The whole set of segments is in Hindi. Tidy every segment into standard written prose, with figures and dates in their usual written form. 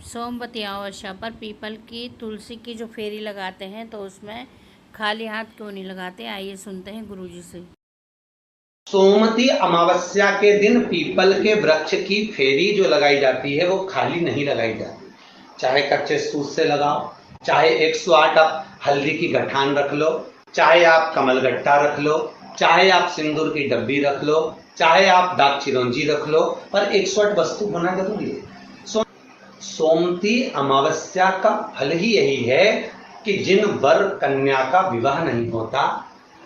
सोमवती अमावस्या पर पीपल की तुलसी की जो फेरी लगाते हैं तो उसमें खाली हाथ क्यों नहीं लगाते, आइए सुनते हैं गुरुजी से। सोमवती अमावस्या के दिन पीपल के वृक्ष की फेरी जो लगाई जाती है वो खाली नहीं लगाई जाती। चाहे कच्चे सूत से लगाओ, चाहे 108 आप हल्दी की गठान रख लो, चाहे आप कमलगट्टा रख लो, चाहे आप सिंदूर की डब्बी रख लो, चाहे आप दाग चिरौंजी रख लो, पर 108 वस्तु होना जरूरी है। सोमवती अमावस्या का फल ही यही है कि जिन वर कन्या का विवाह नहीं होता,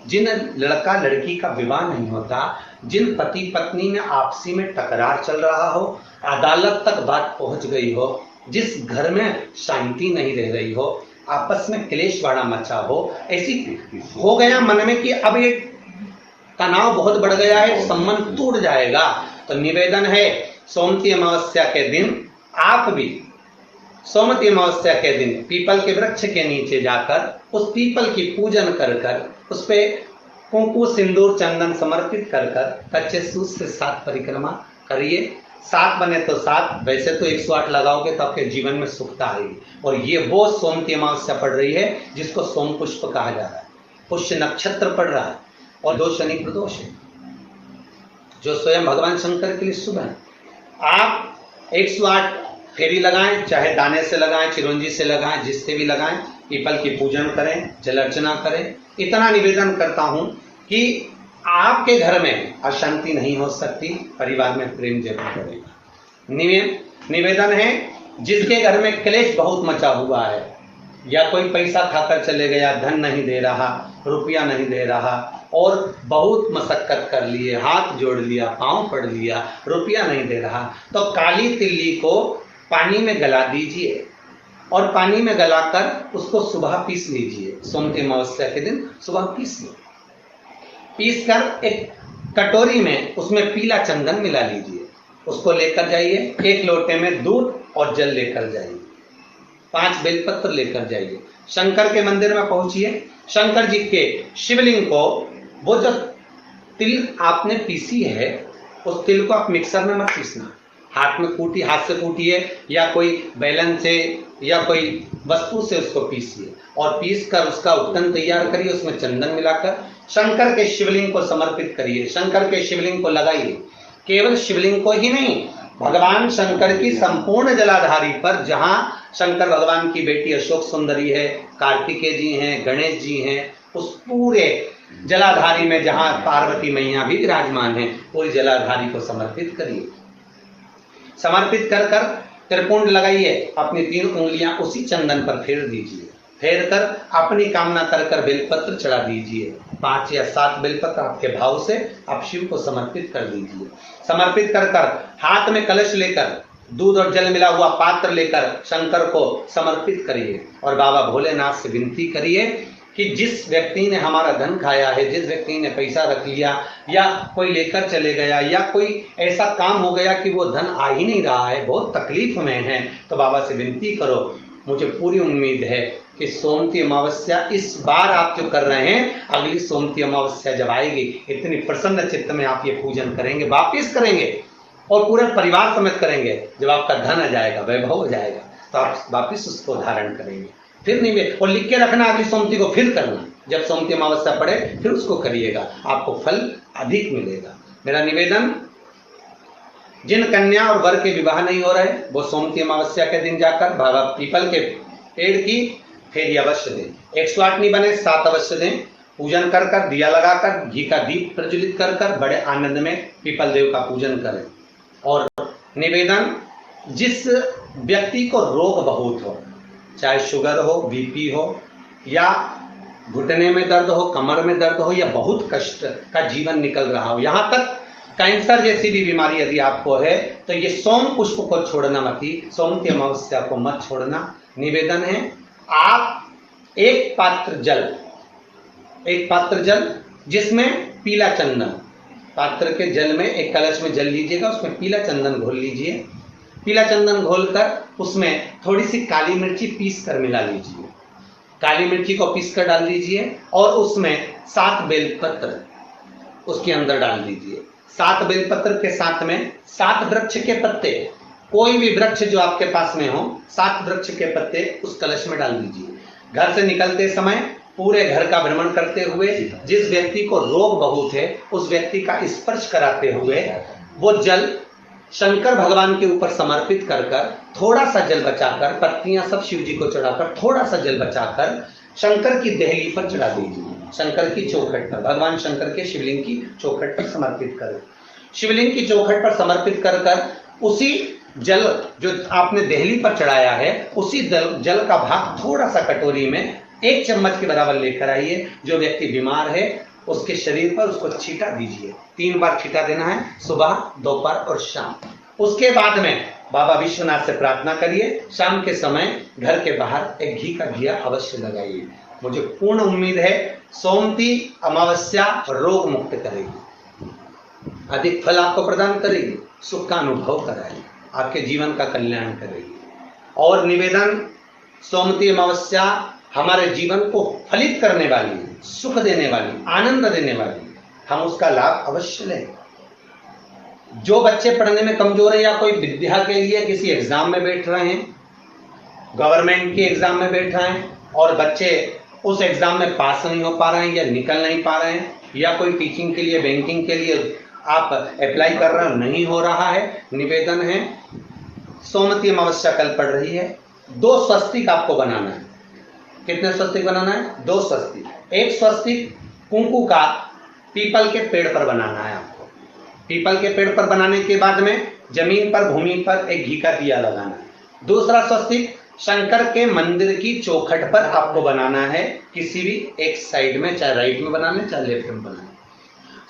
जिन लड़का लड़की का विवाह नहीं होता, जिन पति पत्नी में आपसी में टकरार चल रहा हो, अदालत तक बात पहुंच गई हो, जिस घर में शांति नहीं रह रही हो, आपस में क्लेश बड़ा मचा हो, ऐसी हो गया मन में कि अब ये तनाव बहुत बढ़ गया है, संबंध टूट जाएगा, तो निवेदन है सोमवती अमावस्या के दिन आप भी सोमवती अमावस्या के दिन पीपल के वृक्ष के नीचे जाकर उस पीपल की पूजन कर कर उस पे कुंकु सिंदूर चंदन समर्पित कर कर कच्चे सूत से 7 परिक्रमा करिए। 7 बने तो 7, वैसे तो 108 लगाओगे तो आपके जीवन में सुखता आएगी। और ये वो सोमवती अमावस्या पड़ रही है जिसको सोम पुष्प कहा जा रहा है, पुष्य नक्षत्र पड़ रहा है और 2 शनि प्रदोष है जो स्वयं भगवान शंकर के लिए शुभ है। आप 108 फेरी लगाएं, चाहे दाने से लगाएं, चिरौंजी से लगाएं, जिससे भी लगाएं, पीपल की पूजन करें, जल अर्चना करें। इतना निवेदन करता हूं कि आपके घर में अशांति नहीं हो सकती, परिवार में प्रेम जरूर करेगा। निवेदन है जिसके घर में क्लेश बहुत मचा हुआ है, या कोई पैसा खाकर चले गया, धन नहीं दे रहा, रुपया नहीं दे रहा, और बहुत मशक्कत कर लिए, हाथ जोड़ लिया, पांव पड़ लिया, रुपया नहीं दे रहा, तो काली तिल्ली को पानी में गला दीजिए और पानी में गलाकर उसको सुबह पीस लीजिए। सोमवती अमावस्या के दिन सुबह पीसिए, पीस कर एक कटोरी में उसमें पीला चंदन मिला लीजिए, उसको लेकर जाइए। 1 लोटे में दूध और जल लेकर जाइए, 5 बेलपत्र लेकर जाइए, शंकर के मंदिर में पहुंचिए। शंकर जी के शिवलिंग को, वो जो तिल आपने पीसी है उस तिल को आप मिक्सर में मत पीसना, हाथ में कूटी, हाथ से कूटिए या कोई बेलन से या कोई वस्तु से उसको पीसिए और पीस कर उसका उत्तन तैयार करिए, उसमें चंदन मिलाकर शंकर के शिवलिंग को समर्पित करिए, शंकर के शिवलिंग को लगाइए। केवल शिवलिंग को ही नहीं, भगवान शंकर की संपूर्ण जलाधारी पर, जहां शंकर भगवान की बेटी अशोक सुंदरी है, कार्तिकेय जी हैं, गणेश जी हैं, उस पूरे जलाधारी में जहां पार्वती मैया भी विराजमान है, पूरी जलाधारी को समर्पित करिए। समर्पित कर कर त्रिपुंड लगाइए, अपनी 3 उंगलियां उसी चंदन पर फेर दीजिए, फेर कर अपनी कामना कर कर बेलपत्र चढ़ा दीजिए। 5 या 7 बेलपत्र आपके भाव से आप शिव को समर्पित कर दीजिए। समर्पित कर कर हाथ में कलश लेकर, दूध और जल मिला हुआ पात्र लेकर शंकर को समर्पित करिए और बाबा भोलेनाथ से विनती करिए कि जिस व्यक्ति ने हमारा धन खाया है, जिस व्यक्ति ने पैसा रख लिया या कोई लेकर चले गया या कोई ऐसा काम हो गया कि वो धन आ ही नहीं रहा है, बहुत तकलीफ में है, तो बाबा से विनती करो। मुझे पूरी उम्मीद है कि सोमवती अमावस्या इस बार आप जो कर रहे हैं, अगली सोमवती अमावस्या जब आएगी, इतनी प्रसन्न चित्त में आप ये पूजन करेंगे, वापिस करेंगे और पूरे परिवार समेत करेंगे। जब आपका धन आ जाएगा, वैभव हो जाएगा, तो आप वापिस उसको धारण करेंगे। फिर नहीं, और लिख के रखना, अगली सोमवती को फिर करना, जब सोमवती अमावस्या पड़े फिर उसको करिएगा, आपको फल अधिक मिलेगा। मेरा निवेदन, जिन कन्या और वर के विवाह नहीं हो रहे, वो सोमवती अमावस्या के दिन जाकर बाबा पीपल के पेड़ की फेरी अवश्य दें। 108 नहीं बने 7 अवश्य दें। पूजन कर कर, दिया लगाकर, घी का दीप प्रज्वलित कर कर बड़े आनंद में पीपल देव का पूजन करें। और निवेदन, जिस व्यक्ति को रोग बहुत हो, चाहे शुगर हो, बीपी हो, या घुटने में दर्द हो, कमर में दर्द हो, या बहुत कष्ट का जीवन निकल रहा हो, यहाँ तक कैंसर जैसी भी बीमारी यदि आपको है, तो ये सोम पुष्प को छोड़ना मत, ही सोमवती अमावस्या को मत छोड़ना। निवेदन है, आप एक पात्र जल जिसमें पीला चंदन, पात्र के जल में एक कलश में जल लीजिएगा, उसमें पीला चंदन घोल लीजिए। पीला चंदन घोलकर उसमें थोड़ी सी काली मिर्ची पीस कर मिला लीजिए, काली मिर्ची को पीस कर डाल दीजिए और उसमें 7 बेलपत्र उसके अंदर डाल दीजिए। 7 बेलपत्र के साथ में 7 वृक्ष के पत्ते कोई भी वृक्ष जो आपके पास में हो, 7 वृक्ष के पत्ते उस कलश में डाल दीजिए। घर से निकलते समय पूरे घर का भ्रमण करते हुए जिस व्यक्ति को रोग बहुत है उस व्यक्ति का स्पर्श कराते हुए वो जल शंकर भगवान के ऊपर समर्पित कर कर, थोड़ा सा जल बचाकर, पत्तियां सब शिव जी को चढ़ाकर, थोड़ा सा जल बचाकर शंकर की देहली पर चढ़ा दीजिए। शंकर की चौखट पर, भगवान शंकर के शिवलिंग की चौखट पर समर्पित करें। शिवलिंग की चौखट पर समर्पित कर कर उसी जल जो आपने देहली पर चढ़ाया है उसी जल का भाग थोड़ा सा कटोरी में 1 चम्मच के बराबर लेकर आइए। जो व्यक्ति बीमार है उसके शरीर पर उसको छींटा दीजिए। 3 बार छींटा देना है, सुबह, दोपहर और शाम। उसके बाद में बाबा विश्वनाथ से प्रार्थना करिए। शाम के समय घर के बाहर एक घी का दिया अवश्य लगाइए। मुझे पूर्ण उम्मीद है सोमती अमावस्या रोग मुक्त करेगी, अधिक फल आपको प्रदान करेगी, सुख का अनुभव कराएगी, आपके जीवन का कल्याण करेगी। और निवेदन, सोमती अमावस्या हमारे जीवन को फलित करने वाली, सुख देने वाली, आनंद देने वाली, हम उसका लाभ अवश्य लें। जो बच्चे पढ़ने में कमजोर है या कोई विद्या के लिए किसी एग्जाम में बैठ रहे हैं, गवर्नमेंट के एग्जाम में बैठ रहे हैं और बच्चे उस एग्जाम में पास नहीं हो पा रहे हैं या निकल नहीं पा रहे हैं, या कोई टीचिंग के लिए, बैंकिंग के लिए आप अप्लाई कर रहे हो, नहीं हो रहा है, निवेदन है सोमती अमावस्या कल पड़ रही है, 2 स्वस्तिक आपको बनाना है। कितने स्वस्तिक बनाना है? 2 स्वस्तिक। एक स्वस्तिक कुंकू का पीपल के पेड़ पर बनाना है आपको। पीपल के पेड़ पर बनाने के बाद में जमीन पर, भूमि पर एक घी का दिया लगाना है। दूसरा स्वस्तिक शंकर के मंदिर की चौखट पर आपको बनाना है, किसी भी एक साइड में, चाहे राइट में बनाना चाहे लेफ्ट में बनाना।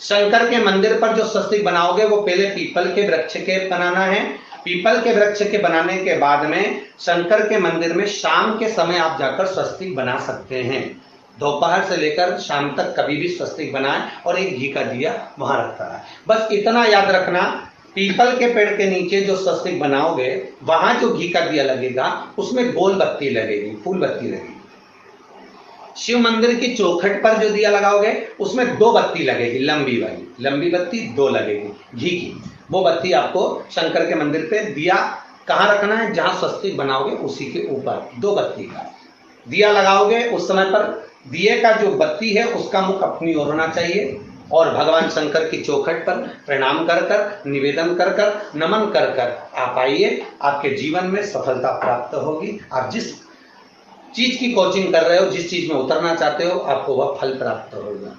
शंकर के मंदिर पर जो स्वस्तिक बनाओगे वो पहले पीपल के वृक्ष के बनाना है। पीपल के वृक्ष के बनाने के बाद में शंकर के मंदिर में शाम के समय आप जाकर स्वस्तिक बना सकते हैं। दोपहर से लेकर शाम तक कभी भी स्वस्तिक बनाएं और एक घी का दिया वहां रखता है। बस इतना याद रखना, पीपल के पेड़ के नीचे जो स्वस्तिक बनाओगे वहां जो घी का दिया लगेगा उसमें गोल बत्ती लगेगी, फूल बत्ती लगेगी। शिव मंदिर की चौखट पर जो दिया लगाओगे उसमें 2 बत्ती लगेगी, लंबी वाली, लंबी बत्ती 2 लगेगी घी की। वो बत्ती आपको शंकर के मंदिर पे दिया कहाँ रखना है? जहां स्वस्तिक बनाओगे उसी के ऊपर 2 बत्ती का दिया लगाओगे। उस समय पर दिए का जो बत्ती है उसका मुख अपनी ओर होना चाहिए और भगवान शंकर की चौखट पर प्रणाम कर कर, निवेदन कर कर, नमन कर कर आप आइए। आपके जीवन में सफलता प्राप्त होगी। आप जिस चीज की कोचिंग कर रहे हो, जिस चीज में उतरना चाहते हो, आपको वह फल प्राप्त होगा।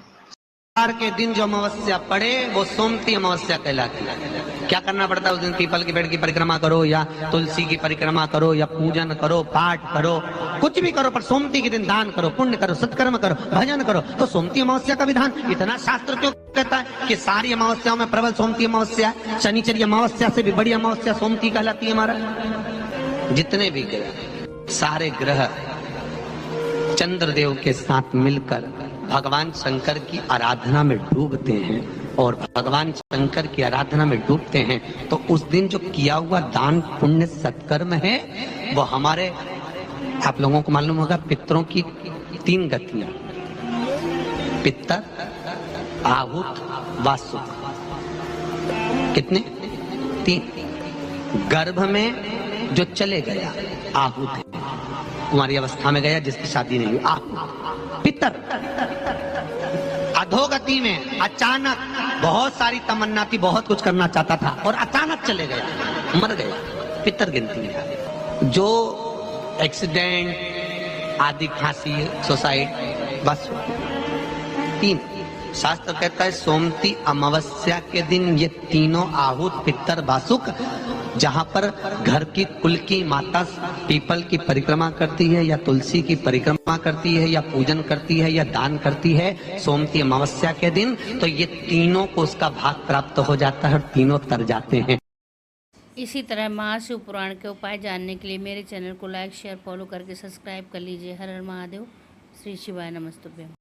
के दिन जो अमावस्या पड़े वो सोमती अमावस्या कहलाती है। क्या करना पड़ता है उस दिन? पीपल के पेड़ की परिक्रमा करो या तुलसी की परिक्रमा करो या पूजन करो, पाठ करो, कुछ भी करो, पर सोमती के दिन दान करो, पुण्य करो, सत्कर्म करो, भजन करो। तो सोमती अमावस्या का विधान इतना शास्त्र क्यों कहता है कि सारी अमावस्याओं में प्रबल सोमती अमावस्या, शनिचरी अमावस्या से भी बड़ी अमावस्या सोमती कहलाती है। हमारा जितने भी ग्रह, सारे ग्रह चंद्रदेव के साथ मिलकर भगवान शंकर की आराधना में डूबते हैं और भगवान शंकर की आराधना में डूबते हैं तो उस दिन जो किया हुआ दान, पुण्य, सत्कर्म है वो हमारे, आप लोगों को मालूम होगा, पितरों की 3 गतियां, पितर, आहुत, वासुक। कितने? 3। गर्भ में जो चले गया आहुत है, कुमारी अवस्था में गया, जिसकी शादी नहीं हुई, आहुत। पितर अधोगति में अचानक बहुत सारी तमन्ना थी, बहुत कुछ करना चाहता था और अचानक चले गया, मर गया, पितर गिनती में। जो एक्सीडेंट आदि, खांसी, सुसाइड, बस 3। शास्त्र कहता है सोमती अमावस्या के दिन ये तीनों आहुत, पितर, वासुक, जहां पर घर की कुल की माता पीपल की परिक्रमा करती है या तुलसी की परिक्रमा करती है या पूजन करती है या दान करती है सोमती अमावस्या के दिन, तो ये तीनों को उसका भाग प्राप्त हो जाता है और तीनों तर जाते हैं। इसी तरह महाशिव पुराण के उपाय जानने के लिए मेरे चैनल को लाइक, शेयर, फॉलो करके सब्सक्राइब कर लीजिए। हर हर महादेव। श्री शिवाय नमस्तुभ्यं।